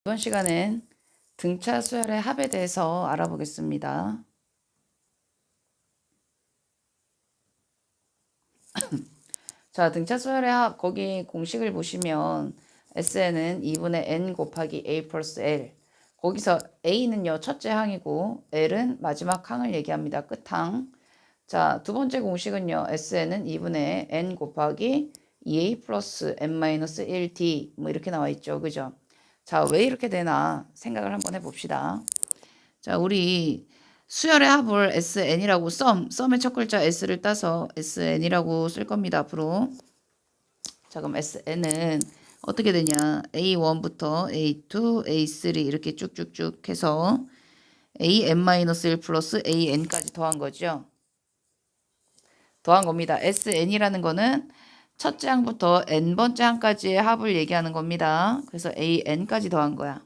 이번 시간엔 등차 수열의 합에 대해서 알아보겠습니다. 자, 등차 수열의 합, 거기 공식을 보시면 SN은 2분의 n 곱하기 a 플러스 l. 거기서 a는요, 첫째 항이고 L은 마지막 항을 얘기합니다. 끝항. 자, 두 번째 공식은요, SN은 2분의 n 곱하기 2a 플러스 n-1d 뭐 이렇게 나와 있죠. 그죠? 자, 왜 이렇게 되나 생각을 한번 해봅시다. 자, 우리 수열의 합을 SN이라고 썸의 첫 글자 S를 따서 SN이라고 쓸 겁니다. 앞으로. 자, 그럼 SN은 어떻게 되냐? A1부터 A2, A3 이렇게 쭉쭉쭉 해서 AN-1 플러스 AN까지 더한 거죠. 더한 겁니다. SN이라는 거는 첫째 항부터 n번째 항까지의 합을 얘기하는 겁니다. 그래서 AN까지 더한 거야.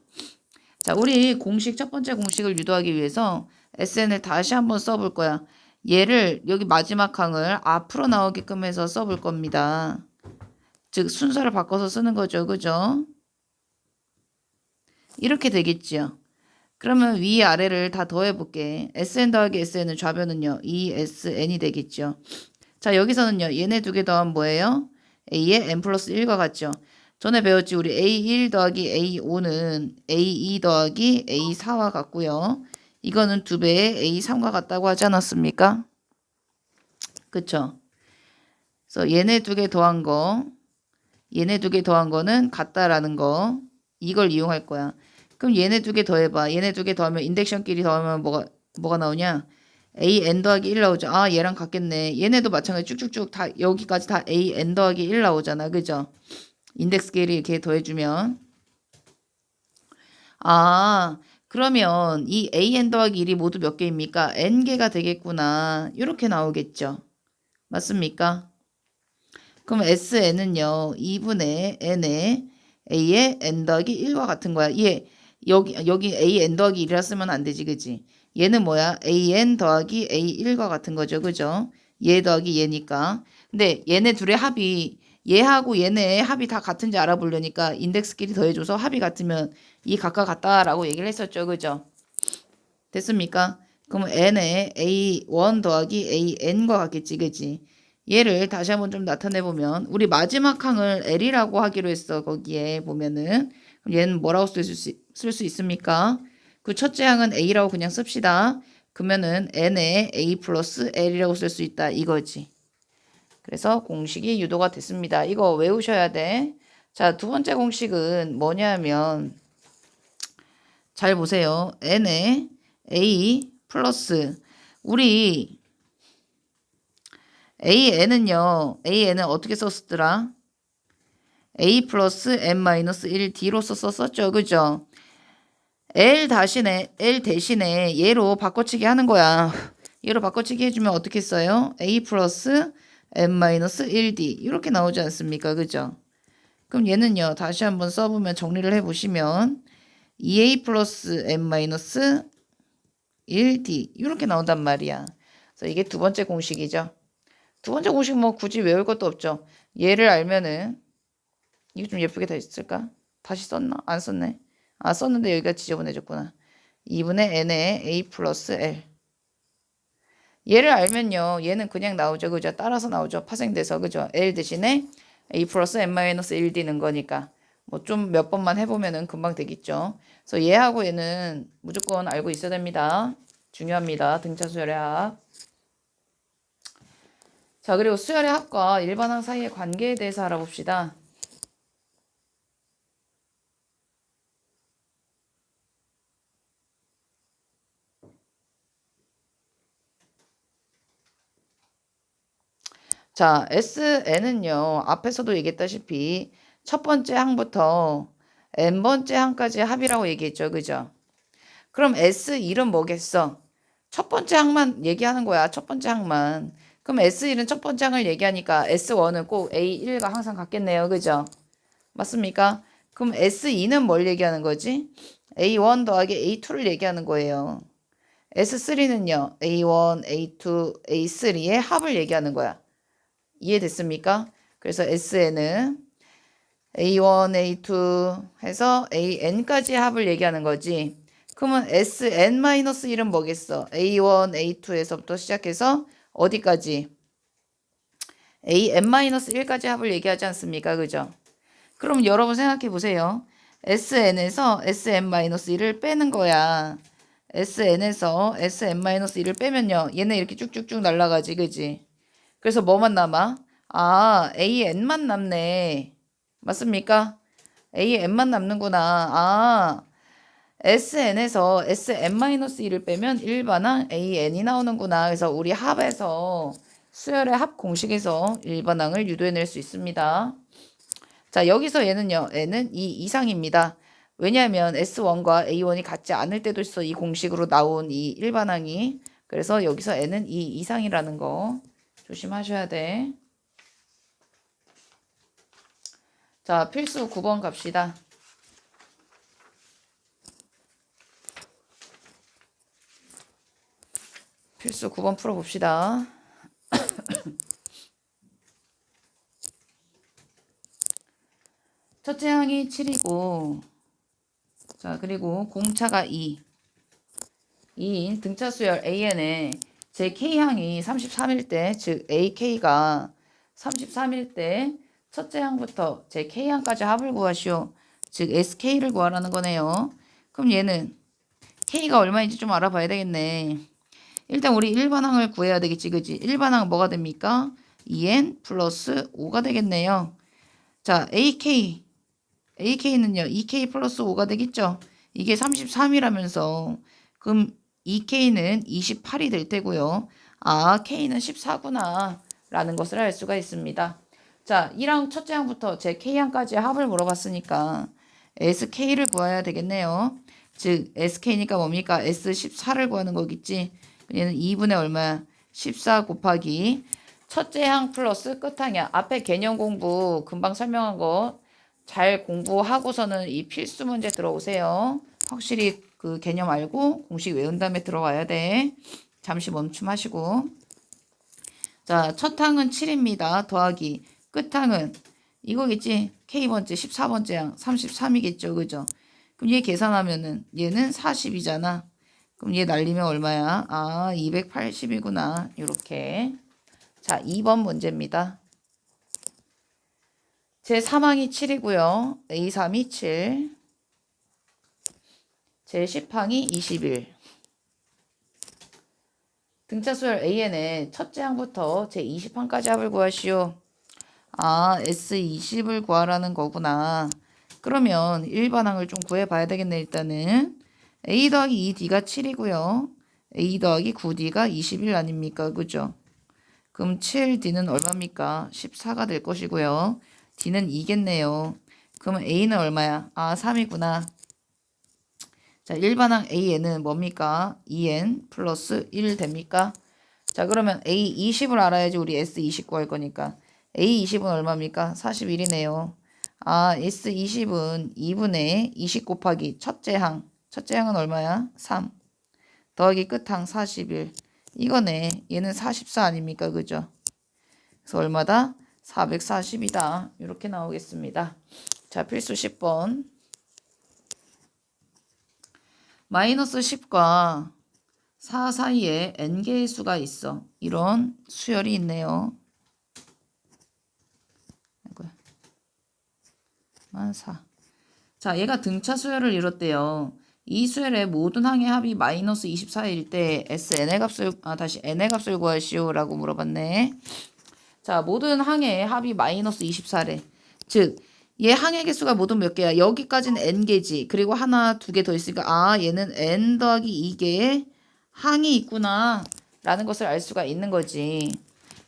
자, 우리 첫 번째 공식을 유도하기 위해서 SN을 다시 한번 써볼 거야. 얘를 여기 마지막 항을 앞으로 나오게끔 해서 써볼 겁니다. 즉 순서를 바꿔서 쓰는 거죠. 그죠? 이렇게 되겠죠. 그러면 위아래를 다 더해볼게. SN 더하기 SN은 좌변은요. ESN이 되겠죠. 자, 여기서는요. 얘네 두 개 더하면 뭐예요? A의 n 플러스 1과 같죠. 전에 배웠지. 우리 A1 더하기 A5는 A2 더하기 A4와 같고요. 이거는 2배의 A3과 같다고 하지 않았습니까? 그쵸? 그래서 얘네 두 개 더한 거는 같다라는 거. 이걸 이용할 거야. 그럼 얘네 두 개 더해봐. 얘네 두 개 더하면 인덱션끼리 더하면 뭐가 나오냐? AN 더하기 1 나오죠. 아, 얘랑 같겠네. 얘네도 마찬가지 쭉쭉쭉 다 여기까지 다 AN 더하기 1 나오잖아. 그죠? 인덱스끼리 이렇게 더해주면. 아, 그러면 이 AN 더하기 1이 모두 몇 개입니까? N개가 되겠구나. 이렇게 나오겠죠. 맞습니까? 그럼 SN은요. 2분의 N에 A의 N 더하기 1과 같은 거야. 여기 A N 더하기 1이라 쓰면 안 되지. 그지? 얘는 뭐야? AN 더하기 A1과 같은 거죠. 그죠? 얘 더하기 얘니까. 근데 얘네 둘의 합이 얘하고 얘네의 합이 다 같은지 알아보려니까 인덱스끼리 더해줘서 합이 같으면 이 각각 같다라고 얘기를 했었죠. 그죠? 됐습니까? 그럼 n에 a1 더하기 an과 같겠지. 그지? 얘를 다시 한번 좀 나타내보면 우리 마지막 항을 l이라고 하기로 했어. 거기에 보면은 그럼 얘는 뭐라고 쓸 수 있습니까? 그 첫째 항은 a라고 그냥 씁시다. 그러면은 n에 a 플러스 l이라고 쓸 수 있다. 이거지. 그래서 공식이 유도가 됐습니다. 이거 외우셔야 돼. 자, 두 번째 공식은 뭐냐면 잘 보세요. n에 a 플러스 우리 AN은 어떻게 썼더라? A 플러스 N 마이너스 1 D로서 썼었죠. 그죠? L 대신에 얘로 바꿔치기 하는 거야. 얘로 바꿔치기 해주면 어떻게 써요? A 플러스 N 마이너스 1D 이렇게 나오지 않습니까? 그죠? 그럼 얘는요. 다시 한번 써보면 정리를 해보시면 2A 플러스 N 마이너스 1D 이렇게 나온단 말이야. 그래서 이게 두 번째 공식이죠. 두 번째 공식 뭐 굳이 외울 것도 없죠. 얘를 알면은 이거 좀 예쁘게 다 있을까? 다시 썼나? 안 썼네. 아, 썼는데 여기가 지저분해졌구나. 2분의 n에 a 플러스 l. 얘를 알면요. 얘는 그냥 나오죠. 그죠? 따라서 나오죠. 파생돼서. 그죠? l 대신에 a 플러스 n-1 d는 거니까. 뭐 좀 몇 번만 해보면은 금방 되겠죠. 그래서 얘하고 얘는 무조건 알고 있어야 됩니다. 중요합니다. 등차 수열의 합. 자, 그리고 수열의 합과 일반항 사이의 관계에 대해서 알아봅시다. 자, SN은요, 앞에서도 얘기했다시피 첫 번째 항부터 n번째 항까지 합이라고 얘기했죠. 그죠? 그럼 S1은 뭐겠어? 첫 번째 항만 얘기하는 거야. 첫 번째 항만. 그럼 S1은 첫 번째 항을 얘기하니까 S1은 꼭 A1과 항상 같겠네요. 그죠? 맞습니까? 그럼 S2는 뭘 얘기하는 거지? A1 더하기 A2를 얘기하는 거예요. S3는요, A1, A2, A3의 합을 얘기하는 거야. 이해됐습니까? 그래서 SN은 A1, A2 해서 AN까지 합을 얘기하는 거지. 그러면 SN-1은 뭐겠어? A1, A2에서부터 시작해서 어디까지? AN-1까지 합을 얘기하지 않습니까? 그죠? 그럼 여러분 생각해 보세요. SN에서 SN-1을 빼는 거야. SN에서 SN-1을 빼면요. 얘는 이렇게 쭉쭉쭉 날아가지. 그지? 그래서 뭐만 남아? 아, AN만 남네. 맞습니까? AN만 남는구나. 아, SN에서 SN-1을 빼면 일반항 AN이 나오는구나. 그래서 우리 합에서 수열의 합 공식에서 일반항을 유도해낼 수 있습니다. 자, 여기서 얘는요. N은 2 이상입니다. 왜냐하면 S1과 A1이 같지 않을 때도 있어. 이 공식으로 나온 이 일반항이. 그래서 여기서 N은 2 이상이라는 거 조심하셔야 돼. 자, 필수 9번 갑시다. 필수 9번 풀어봅시다. 첫째 항이 7이고, 자, 그리고 공차가 2. 2인 등차 수열 AN에 제 K항이 33일 때, 즉 AK가 33일 때 첫째 항부터 제 K항까지 합을 구하시오. 즉 SK를 구하라는 거네요. 그럼 얘는 K가 얼마인지 좀 알아봐야 되겠네. 일단 우리 일반항을 구해야 되겠지, 그지? 일반항은 뭐가 됩니까? 2n 플러스 5가 되겠네요. 자, AK는요, 2K 플러스 5가 되겠죠? 이게 33이라면서, 그럼 2K는 28이 될 테고요. 아, K는 14구나. 라는 것을 알 수가 있습니다. 자, 1항 첫째 항부터 제 K항까지 합을 물어봤으니까 SK를 구해야 되겠네요. 즉, SK니까 뭡니까? S14를 구하는 거겠지. 얘는 2분의 얼마야? 14 곱하기 첫째 항 플러스 끝항이야. 앞에 개념 공부 금방 설명한 거 잘 공부하고서는 이 필수 문제 들어오세요. 확실히 그 개념 알고 공식 외운 다음에 들어와야 돼. 잠시 멈춤하시고. 자, 첫 항은 7입니다. 더하기 끝항은 이거겠지. K번째 14번째 항 33이겠죠. 그죠? 그럼 얘 계산하면은 얘는 40이잖아. 그럼 얘 날리면 얼마야? 아, 280이구나. 이렇게. 자, 2번 문제입니다. 제 3항이 7이고요. A3이 7. 제 10항이 21. 등차 수열 AN의 첫째 항부터 제 20항까지 합을 구하시오. 아, S20을 구하라는 거구나. 그러면 일반항을 좀 구해봐야 되겠네. 일단은 A 더하기 2D가 7이고요. A 더하기 9D가 21 아닙니까? 그죠? 그럼 7D는 얼마입니까? 14가 될 것이고요. D는 2겠네요. 그러면 A는 얼마야? 아, 3이구나. 자, 일반항 AN은 뭡니까? 2N 플러스 1 됩니까? 자, 그러면 A20을 알아야지 우리 S20 구할 거니까. A20은 얼마입니까? 41이네요. 아, S20은 2분의 20 곱하기 첫째 항. 첫째 항은 얼마야? 3. 더하기 끝항 41. 이거네. 얘는 44 아닙니까? 그죠? 그래서 얼마다? 440이다. 이렇게 나오겠습니다. 자, 필수 10번. 마이너스 10과 4 사이에 n개의 수가 있어. 이런 수열이 있네요. 아이고야. 4. 자, 얘가 등차 수열을 이뤘대요. 이 수열의 모든 항의 합이 마이너스 24일 때 n의 값을 다시 n의 값을 구하시오라고 물어봤네. 자, 모든 항의 합이 마이너스 24래. 즉, 얘 항의 개수가 모두 몇 개야? 여기까지는 n개지. 그리고 하나, 두 개 더 있으니까 아, 얘는 n 더하기 2개의 항이 있구나 라는 것을 알 수가 있는 거지.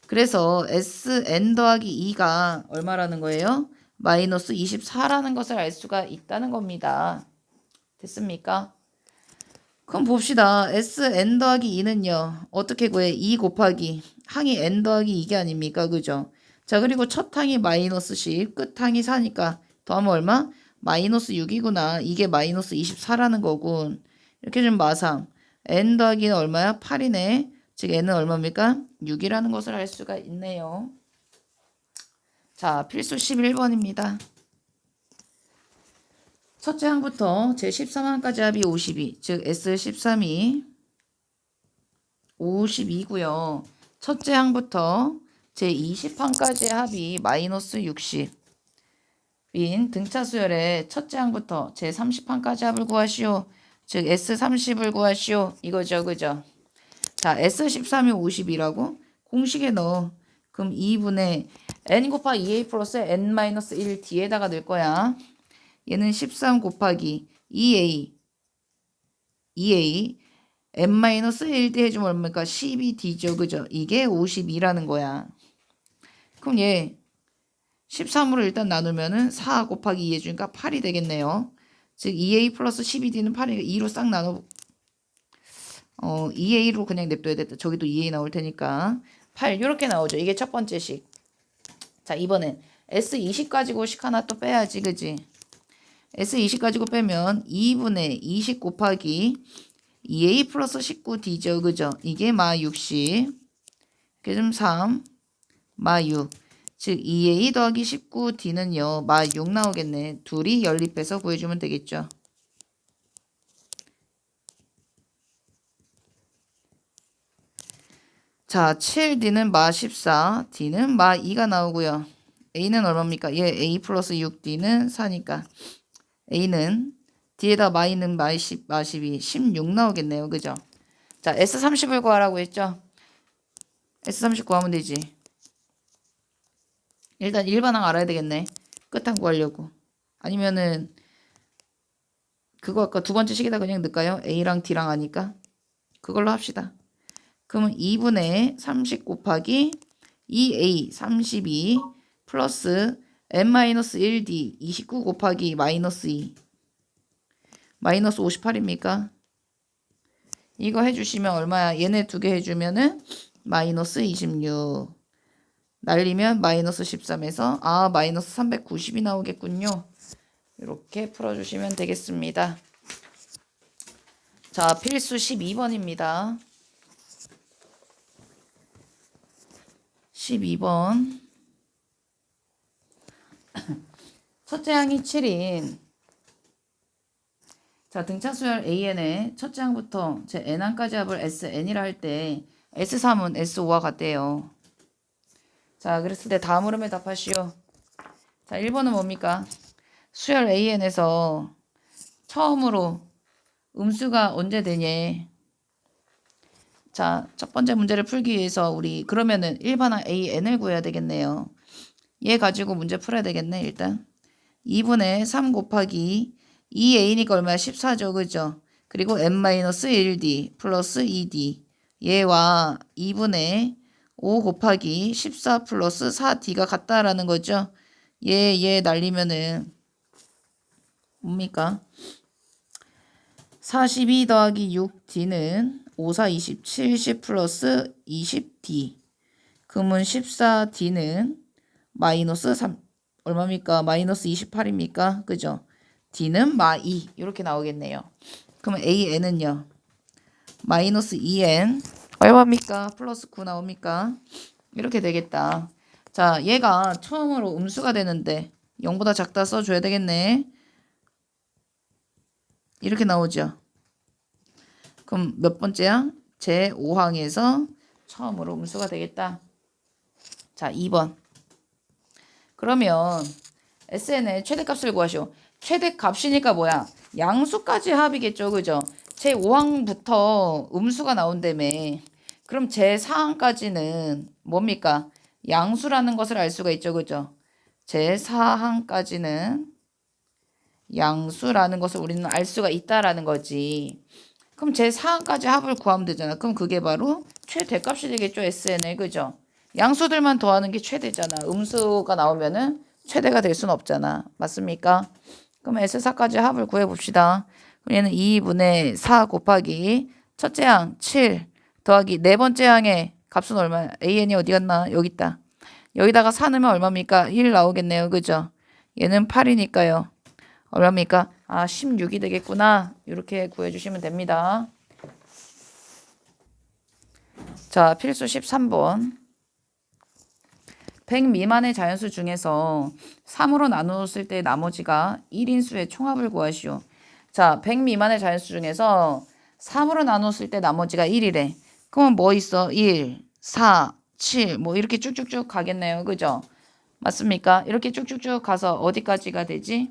그래서 Sn 더하기 2가 얼마라는 거예요? 마이너스 24라는 것을 알 수가 있다는 겁니다. 됐습니까? 그럼 봅시다. Sn 더하기 2는요. 어떻게 구해? 2 곱하기 항이 n 더하기 2개 아닙니까? 그죠? 자, 그리고 첫 항이 마이너스 10, 끝 항이 4니까 더하면 얼마? 마이너스 6이구나. 이게 마이너스 24라는 거군. 이렇게 좀 마상. n 더하기는 얼마야? 8이네. 즉 n은 얼마입니까? 6이라는 것을 알 수가 있네요. 자, 필수 11번입니다. 첫째 항부터 제 13항까지 합이 52, 즉 S13이 52고요. 첫째 항부터 제 20항까지 합이 마이너스 60. 인 등차 수열의 첫째 항부터 제 30항까지 합을 구하시오. 즉 S30을 구하시오. 이거죠. 그죠? 자, S13이 50이라고 공식에 넣어. 그럼 2분의 n 곱하기 2a 플러스 n-1 뒤에다가 넣을 거야. 얘는 13 곱하기 2a n-1d 해주면 얼마니까 12d죠. 그죠? 이게 52라는 거야. 그럼 얘 13으로 일단 나누면은 4 곱하기 2 해주니까 8이 되겠네요. 즉 2a 플러스 12d는 8이니까 2로 싹 나눠 2a로 그냥 냅둬야 됐다. 저기도 2a 나올 테니까 8 이렇게 나오죠. 이게 첫 번째 식. 자, 이번엔 S20 가지고 식 하나 또 빼야지. 그지? S20 가지고 빼면 2분의 20 곱하기 2a 플러스 19d죠. 그죠? 이게 마 60. 그게 좀 3. 마 6. 즉 2a 더하기 19d는요. 마 6 나오겠네. 둘이 연립해서 구해주면 되겠죠. 자, 7d는 마 14, d는 마 2가 나오고요. a는 얼마입니까? 얘 a 플러스 6d는 4니까 a는 뒤에다 마이는 마 10, 마 12, 16 나오겠네요. 그죠? 자, S30을 구하라고 했죠? S30 구하면 되지. 일단 일반항 알아야 되겠네. 끝항 구하려고. 아니면은 그거 아까 두 번째 식에다 그냥 넣을까요? A랑 D랑 하니까. 그걸로 합시다. 그러면 2분의 30 곱하기 2A 32 플러스 n-1D 29 곱하기 마이너스 2 마이너스 58입니까? 이거 해주시면 얼마야? 얘네 두 개 해주면은 마이너스 26 날리면 마이너스 13에서 마이너스 390이 나오겠군요. 이렇게 풀어주시면 되겠습니다. 자, 필수 12번입니다. 12번. 첫째 항이 7인. 자, 등차 수열 AN의 첫째 항부터 제 N항까지 합을 SN이라 할 때 S3은 S5와 같대요. 자, 그랬을 때 다음 흐름에 답하시오. 자, 1번은 뭡니까? 수열 AN에서 처음으로 음수가 언제 되냐? 자, 첫 번째 문제를 풀기 위해서 우리 그러면은 일반항 AN을 구해야 되겠네요. 얘 가지고 문제 풀어야 되겠네, 일단. 2분의 3 곱하기 2a니까 얼마야? 14죠, 그죠? 그리고 n-1d 플러스 2d 얘와 2분의 5 곱하기 14 플러스 4d가 같다라는 거죠. 얘 날리면은 뭡니까? 42 더하기 6d는 5, 4, 20, 70 플러스 20d. 그러면 14d는 마이너스 3, 얼마입니까? 마이너스 28입니까? 그죠? d는 마2 이렇게 나오겠네요. 그러면 an은요. 마이너스 2n 얼마입니까? 플러스 9 나옵니까? 이렇게 되겠다. 자, 얘가 처음으로 음수가 되는데 0보다 작다 써줘야 되겠네. 이렇게 나오죠. 그럼 몇 번째야? 제5항에서 처음으로 음수가 되겠다. 자, 2번. 그러면 SN의 최대값을 구하시오. 최대값이니까 뭐야? 양수까지 합이겠죠. 그죠? 제5항부터 음수가 나온다며. 그럼 제4항까지는 뭡니까? 양수라는 것을 알 수가 있죠. 그죠? 제4항까지는 양수라는 것을 우리는 알 수가 있다라는 거지. 그럼 제4항까지 합을 구하면 되잖아. 그럼 그게 바로 최대값이 되겠죠. SN의. 그죠? 양수들만 더하는 게 최대잖아. 음수가 나오면은 최대가 될 수는 없잖아. 맞습니까? 그럼 S4까지 합을 구해봅시다. 그럼 얘는 2분의 4 곱하기 첫째 항 7 더하기 네 번째 항의 값은 얼마야? AN이 어디 갔나? 여기 있다. 여기다가 4 넣으면 얼마입니까? 1 나오겠네요. 그죠? 얘는 8이니까요. 얼마입니까? 16이 되겠구나. 이렇게 구해주시면 됩니다. 자, 필수 13번. 100 미만의 자연수 중에서 3으로 나누었을 때 나머지가 1인 수의 총합을 구하시오. 자, 100 미만의 자연수 중에서 3으로 나누었을 때 나머지가 1이래. 그러면 뭐 있어? 1, 4, 7, 뭐 이렇게 쭉쭉쭉 가겠네요. 그죠? 맞습니까? 이렇게 쭉쭉쭉 가서 어디까지가 되지?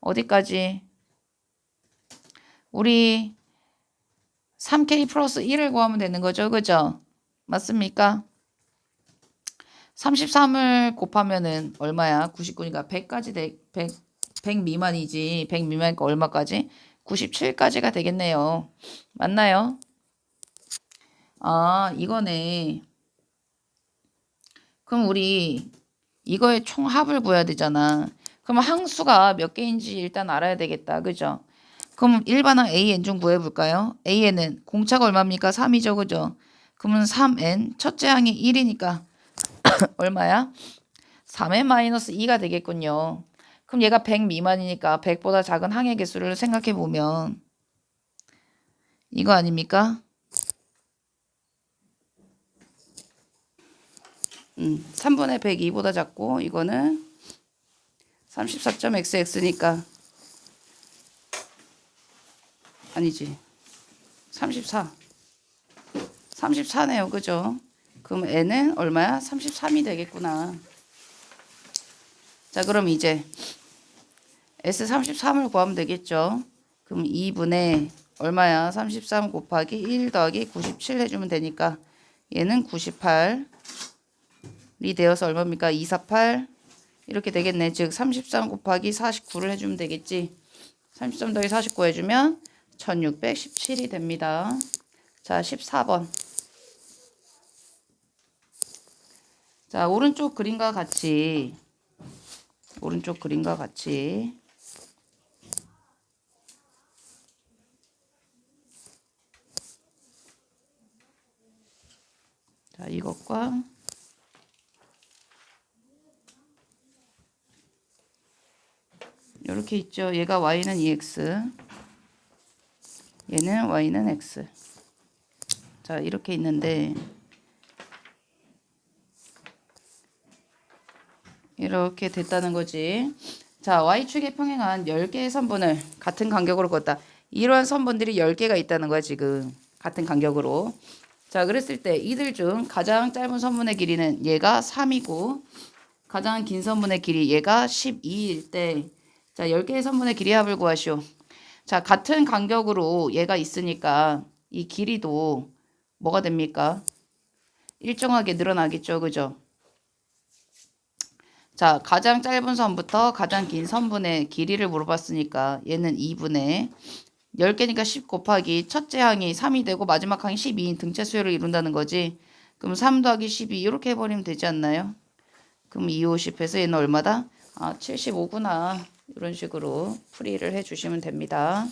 어디까지? 우리 3K 플러스 1을 구하면 되는 거죠. 그죠? 맞습니까? 33을 곱하면은 얼마야? 99니까 100까지 100 미만이지. 100 미만이니까 얼마까지? 97까지가 되겠네요. 맞나요? 아, 이거네. 그럼 우리 이거의 총합을 구해야 되잖아. 그럼 항수가 몇 개인지 일단 알아야 되겠다. 그죠? 그럼 일반항 AN 중 구해볼까요? AN은 공차가 얼마입니까? 3이죠. 그죠? 그러면 3N 첫째 항이 1이니까 얼마야? 3N 마이너스 2가 되겠군요. 그럼 얘가 100 미만이니까 100보다 작은 항의 개수를 생각해 보면 이거 아닙니까? 3분의 102보다 작고 이거는 34.xx니까 아니지 34 34네요. 그죠? 그럼 n은 얼마야? 33이 되겠구나. 자, 그럼 이제 S33을 구하면 되겠죠. 그럼 2분의 얼마야? 33 곱하기 1 더하기 97 해주면 되니까 얘는 98이 되어서 얼마입니까? 248 이렇게 되겠네. 즉 33 곱하기 49를 해주면 되겠지. 33 더하기 49 해주면 1617이 됩니다. 자, 14번. 자, 오른쪽 그림과 같이 자, 이것과 이렇게 있죠. 얘가 y는 2x, 얘는 y는 x. 자, 이렇게 있는데 이렇게 됐다는 거지. 자, y축에 평행한 10개의 선분을 같은 간격으로 그었다. 이러한 선분들이 10개가 있다는 거야, 지금. 같은 간격으로. 자, 그랬을 때 이들 중 가장 짧은 선분의 길이는 얘가 3이고 가장 긴 선분의 길이 얘가 12일 때 자, 10개의 선분의 길이 합을 구하시오. 자, 같은 간격으로 얘가 있으니까 이 길이도 뭐가 됩니까? 일정하게 늘어나겠죠. 그죠? 자, 가장 짧은 선부터 가장 긴 선분의 길이를 물어봤으니까 얘는 2분의 10개니까 10 곱하기 첫째 항이 3이 되고 마지막 항이 12인 등차 수열을 이룬다는 거지. 그럼 3 더하기 12 이렇게 해버리면 되지 않나요? 그럼 250 해서 얘는 얼마다? 아, 75구나. 이런 식으로 풀이를 해주시면 됩니다.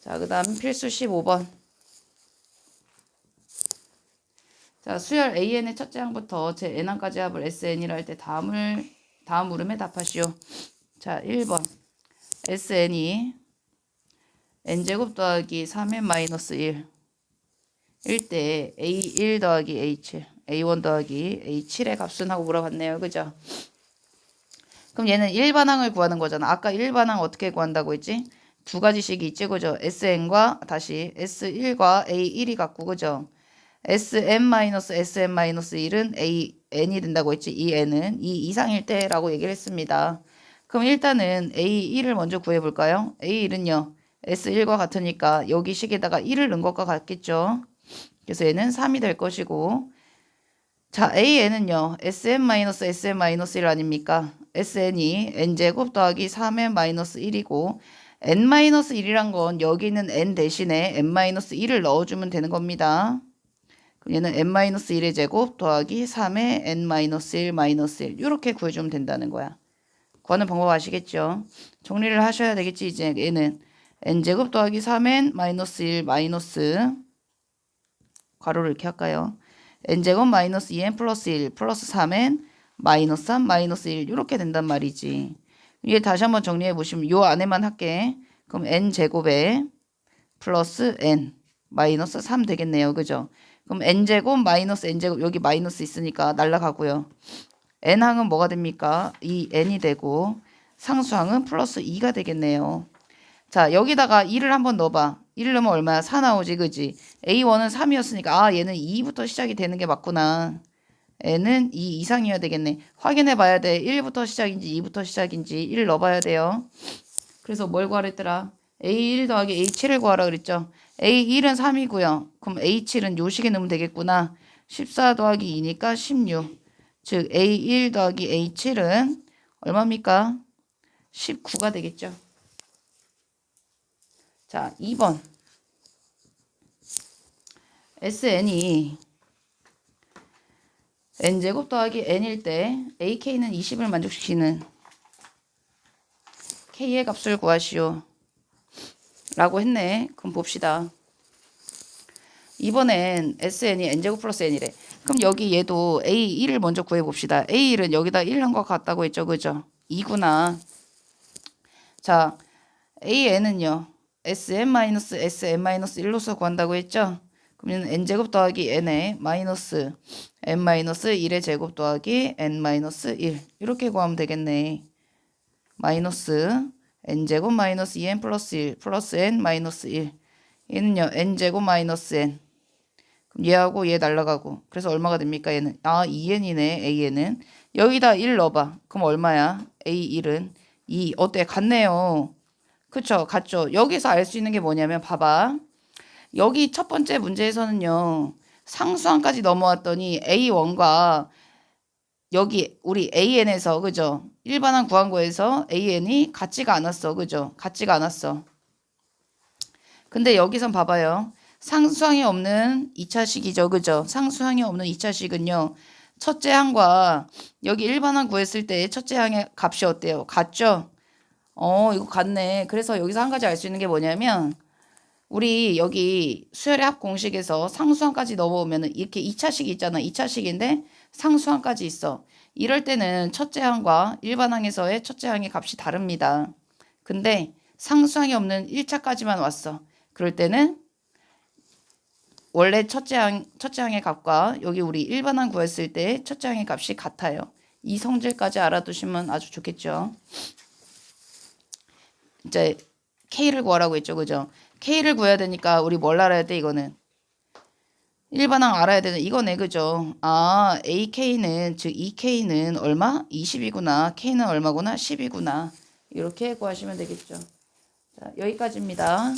자, 그 다음 필수 15번. 자, 수열 AN의 첫째 항부터 제 N항까지 합을 SN이라 할 때 다음 물음에 답하시오. 자, 1번. SN이 N제곱 더하기 3N 마이너스 1. 일 때 A1 더하기 A7, A1 더하기 A7의 값은 하고 물어봤네요. 그죠? 그럼 얘는 일반항을 구하는 거잖아. 아까 일반항 어떻게 구한다고 했지? 두 가지식이 있지. 그죠? SN과 다시 S1과 A1이 같고 그죠? SM-SM-1은 AN이 된다고 했지. 이 N은 2 이상일 때라고 얘기를 했습니다. 그럼 일단은 A1을 먼저 구해볼까요? A1은요. S1과 같으니까 여기 식에다가 1을 넣은 것과 같겠죠. 그래서 얘는 3이 될 것이고 자, AN은요. SM-SM-1 아닙니까? SN이 N제곱 더하기 3N-1이고 N-1이란 건 여기 있는 N 대신에 N-1을 넣어주면 되는 겁니다. 그럼 얘는 N-1의 제곱 더하기 3의 N-1 이렇게 구해주면 된다는 거야. 구하는 방법 아시겠죠? 정리를 하셔야 되겠지. 이제 얘는 N제곱 더하기 3N-1 마이너스 괄호를 이렇게 할까요? N제곱 마이너스 2N 플러스 1 플러스 3N 마이너스 3 마이너스 1 이렇게 된단 말이지. 얘 다시 한번 정리해 보시면 요 안에만 할게. 그럼 N제곱에 플러스 N 마이너스 3 되겠네요. 그죠? 그럼 n제곱 마이너스 n제곱 여기 마이너스 있으니까 날라가고요. n항은 뭐가 됩니까? 이 n이 되고 상수항은 플러스 2가 되겠네요. 자, 여기다가 2를 한번 넣어봐. 1을 넣으면 얼마야? 4 나오지, 그지? A1은 3이었으니까 아, 얘는 2부터 시작이 되는 게 맞구나. n은 2 이상이어야 되겠네. 확인해 봐야 돼. 1부터 시작인지 2부터 시작인지 1 넣어봐야 돼요. 그래서 뭘 구하랬더라? A1 더하기 A7을 구하라 그랬죠. A1은 3이고요. 그럼 A7은 요 식에 넣으면 되겠구나. 14 더하기 2니까 16. 즉 A1 더하기 A7은 얼마입니까? 19가 되겠죠. 자, 2번. SN이 n제곱 더하기 n일 때 AK는 20을 만족시키는 K의 값을 구하시오. 라고 했네. 그럼 봅시다. 이번엔 SN이 n제곱 플러스 n이래. 그럼 여기 얘도 A1을 먼저 구해봅시다. A1은 여기다 1 한 것 같다고 했죠. 그죠? 2구나. 자, AN은요. SN-SN-1로서 구한다고 했죠? 그러면 n제곱 더하기 n에 마이너스 n-1의 제곱 더하기 n-1 이렇게 구하면 되겠네. 마이너스 n제곱 마이너스 2n 플러스 1 플러스 n 마이너스 1 얘는요 n제곱 마이너스 n 그럼 얘하고 얘 날라가고 그래서 얼마가 됩니까? 얘는 2n이네. AN은 여기다 1 넣어봐. 그럼 얼마야? A1은 2 어때? 같네요. 그쵸? 같죠? 여기서 알 수 있는 게 뭐냐면 봐봐. 여기 첫 번째 문제에서는요. 상수항까지 넘어왔더니 A1과 여기 우리 AN에서 그죠? 일반항 구한 거에서 AN이 같지가 않았어. 그죠? 같지가 않았어. 근데 여기선 봐봐요. 상수항이 없는 2차식이죠. 그죠? 상수항이 없는 2차식은요. 첫째 항과 여기 일반항 구했을 때 첫째 항의 값이 어때요? 같죠? 이거 같네. 그래서 여기서 한 가지 알 수 있는 게 뭐냐면 우리 여기 수열의 합 공식에서 상수항까지 넣어보면 이렇게 2차식이 있잖아. 2차식인데 상수항까지 있어. 이럴 때는 첫째 항과 일반항에서의 첫째 항의 값이 다릅니다. 근데 상수항이 없는 1차까지만 왔어. 그럴 때는 원래 첫째 항의 값과 여기 우리 일반항 구했을 때 첫째 항의 값이 같아요. 이 성질까지 알아두시면 아주 좋겠죠. 이제 K를 구하라고 했죠. 그죠? K를 구해야 되니까 우리 뭘 알아야 돼? 이거는 일반항 알아야 되는 이거네. 그죠? AK는 즉 EK는 얼마? 20이구나. K는 얼마구나? 10이구나. 이렇게 구하시면 되겠죠. 자, 여기까지입니다.